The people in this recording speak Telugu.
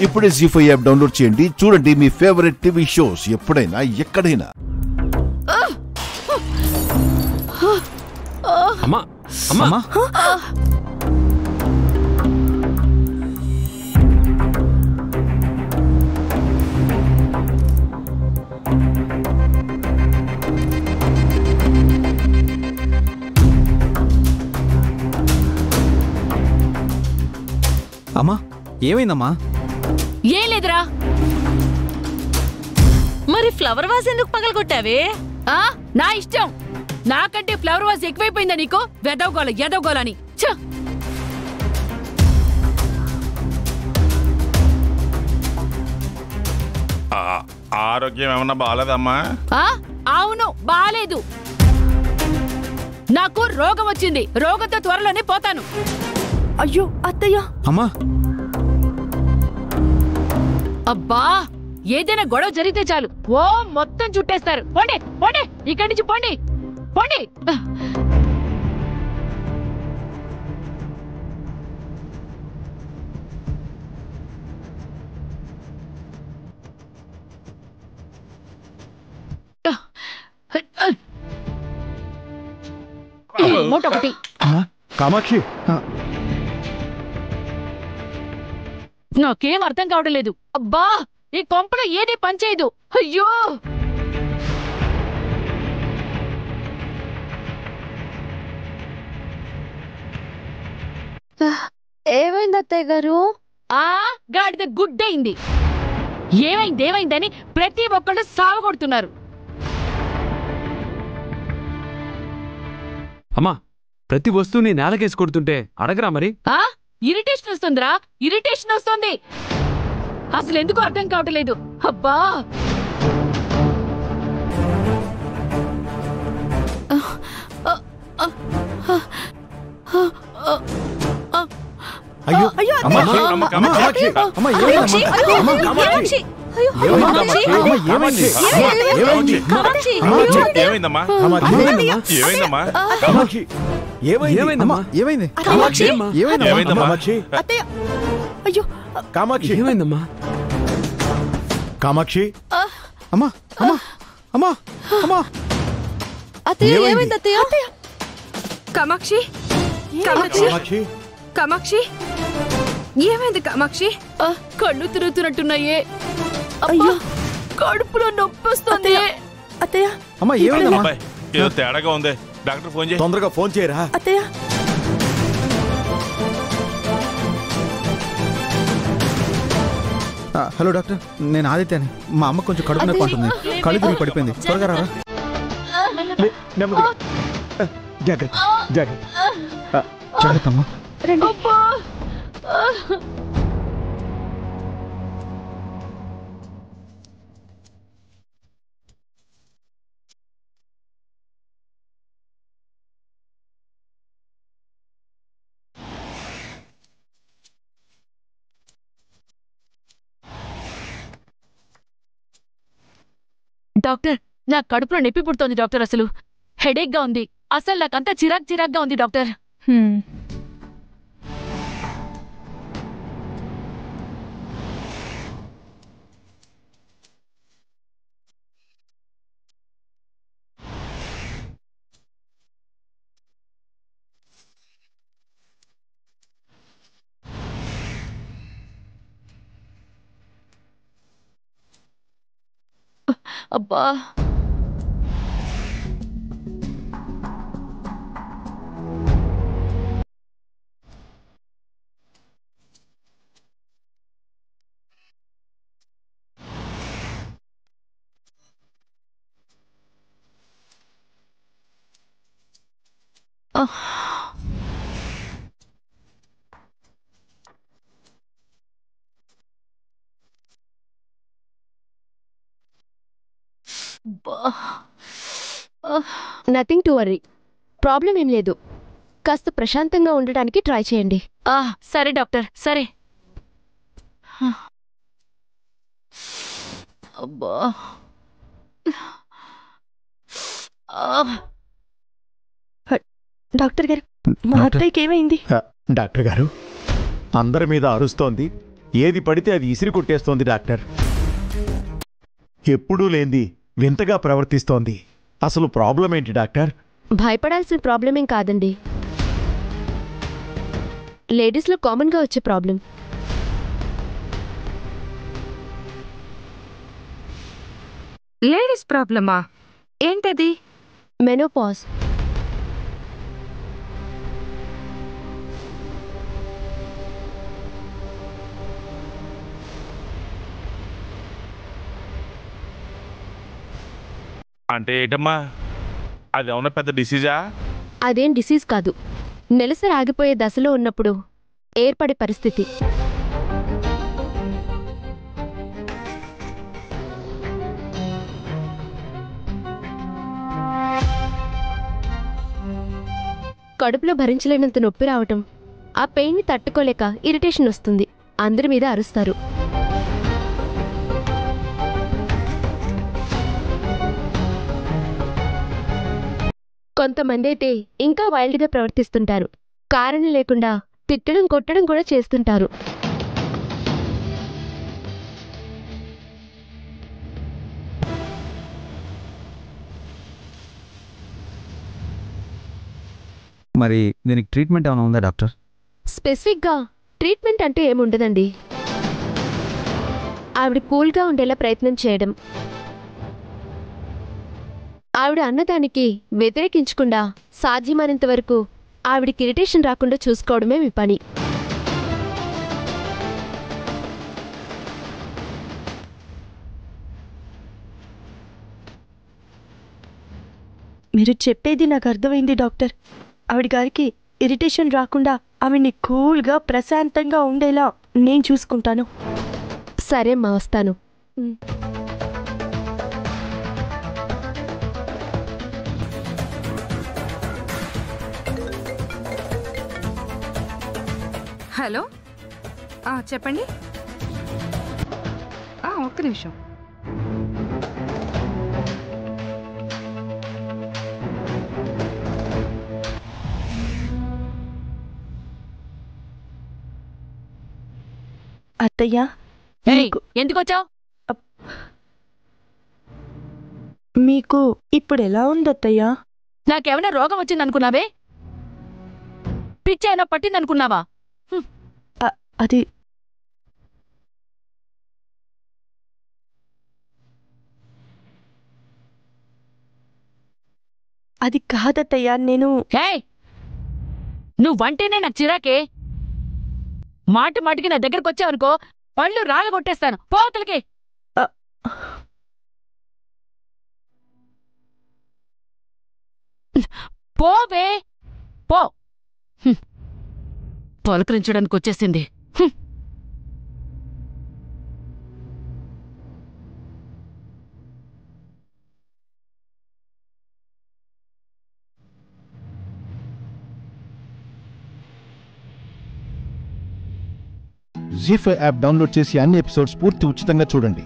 ఇప్పుడే జీ5 యాప్ డౌన్లోడ్ చేయండి. చూడండి మీ ఫేవరెట్ టీవీ షోస్ ఎప్పుడైనా ఎక్కడైనా. అమ్మా అమ్మా అమ్మా ఏమైందమ్మా? ఏం లేదురా. మరి ఫ్లవర్ వాజ్ ఎందుకు పగలగొట్టావే? నా ఇష్టం. నాకంటే ఫ్లవర్ వాజ్ ఎక్కువైపోయిందా నీకు? వెదవగోల ఎదవగోలని. ఆరోగ్యం ఏమన్నా బాగాలేదమ్మా? అవును, బాలేదు. నాకు రోగం వచ్చింది. రోగంతో త్వరలోనే పోతాను. అయ్యో అత్తయ్య. అమ్మా అబ్బా, ఏదైనా గొడవ జరిగితే చాలు ఓ మొత్తం చుట్టేస్తారు. పోండి పోండి, ఇక్కడి నుంచి పోండి పోండి. మూట ఒకటి. కామాక్షి, నాకేం అర్థం కావడం లేదు. అబ్బా, ఈ కొంపలో ఏది పనిచేయదు. అయ్యో, ఏమైంది అత్తయ్య గారు? గాడిద గుడ్డయింది. ఏమైందేమైందని ప్రతి ఒక్కళ్ళు సావగొడుతున్నారు. అమ్మా, ప్రతి వస్తువుని నేలకేసి కొడుతుంటే అడగరా మరి? ఇరిటేషన్ వస్తుందిరా, ఇరిటేషన్ వస్తుంది. అసలు ఎందుకు అర్థం కావట్లేదు. అబ్బా, అయ్యో కామాక్షి, ఏమైందమ్మా? కామాక్షి, అమ్మా అమ్మా అమ్మా అమ్మా అత్తయ్య, ఏమైంది అత్తయ్య? కామాక్షి, కామాక్షి, కామాక్షి, ఏమైంది కామాక్షి? కళ్ళు తిరుగుతున్నట్టున్నాయే. అయ్యో, కడుపులో నొప్పి వస్తుంది. అత్తయ్య, అమ్మా ఏమైందమ్మా? ఏదో తేడాగా ఉంది. డాక్టర్ ఫోన్ చేయి. తొందరగా ఫోన్ చేయరా. అత్తయ్య, హలో డాక్టర్, నేను ఆదిత్యని. మా అమ్మ కొంచెం కడుపు నొప్పి అంటుంది. కళ్ళు తిరిగి పడిపోయింది. త్వరగా రారా. జాగ్రత్త జాగ్రత్త జాగ్రత్త అమ్మా. డాక్టర్, నా కడుపులో నొప్పి పుడుతోంది డాక్టర్. అసలు హెడేక్ గా ఉంది. అసలు నాకంతా చిరాగ్గా ఉంది డాక్టర్. అబ్బా, నథింగ్ టు వరీ. ప్రాబ్లం ఏం లేదు. కాస్త ప్రశాంతంగా ఉండటానికి ట్రై చేయండి. సరే డాక్టర్, సరే. అబ్బా, డాక్టర్ గారు, మా అత్తయ్యకి ఏమైంది? డాక్టర్ గారు, అందరి మీద అరుస్తోంది, ఏది పడితే అది ఇసిరి కొట్టేస్తోంది డాక్టర్. ఎప్పుడూ లేంది వింతగా ప్రవర్తిస్తోంది. అసలు ప్రాబ్లం ఏంటి డాక్టర్? భయపడాల్సిన ప్రాబ్లం ఏం కాదండి, లేడీస్లో కామన్గా వచ్చే ప్రాబ్లం. లేడీస్ ప్రాబ్లమా? ఏంటది? మెనోపాజ్. అంటే ఏంటమ్మా, అది ఏమన్నా పెద్ద డిసీజా? అదేం డిసీజ్ కాదు, నెలసరి ఆగిపోయే దశలో ఉన్నప్పుడు ఏర్పడే పరిస్థితి. కడుపులో భరించలేనంత నొప్పి రావటం, ఆ పెయిన్ని తట్టుకోలేక ఇరిటేషన్ వస్తుంది, అందరి మీద అరుస్తారు. కొంతమంది అయితే ఇంకా వైల్డ్గా ప్రవర్తిస్తుంటారు, కారణం లేకుండా తిట్టడం కొట్టడం కూడా చేస్తుంటారు. మరి దీనికి ట్రీట్మెంట్ ఏమైనా ఉందా డాక్టర్? స్పెసిఫిక్గా ట్రీట్మెంట్ అంటే ఏముండదండి, ఆవిడ కూల్గా ఉండేలా ప్రయత్నం చేయడం, ఆవిడ అన్నదానికి వ్యతిరేకించకుండా సాధ్యమైనంత వరకు ఆవిడకి ఇరిటేషన్ రాకుండా చూసుకోవడమే మీ పని. మీరు చెప్పేది నాకు అర్థమైంది డాక్టర్. ఆవిడ గారికి ఇరిటేషన్ రాకుండా ఆవిడ్ని కూల్గా ప్రశాంతంగా ఉండేలా నేను చూసుకుంటాను. సరే అమ్మా, వస్తాను. హలో, చెప్పండి. ఒక్క నిమిషం. అత్తయ్య, ఎందుకు వచ్చావు? మీకు ఇప్పుడు ఎలా ఉంది అత్తయ్య? నాకేమైనా రోగం వచ్చిందనుకున్నావే? పిచ్చి అయినా పట్టిందనుకున్నావా? అది అది కాదత్తయ్య, నేను నువ్వంటేనే నాకు చిరాకే. మాటి మాటికి నా దగ్గరకు వచ్చావనుకో పళ్ళు రాలగొట్టేస్తాను. పోతలకి పోవే, పో. పలకరించడానికి వచ్చేసింది. జీ5 యాప్ డౌన్లోడ్ చేసి అన్ని ఎపిసోడ్స్ పూర్తి ఉచితంగా చూడండి.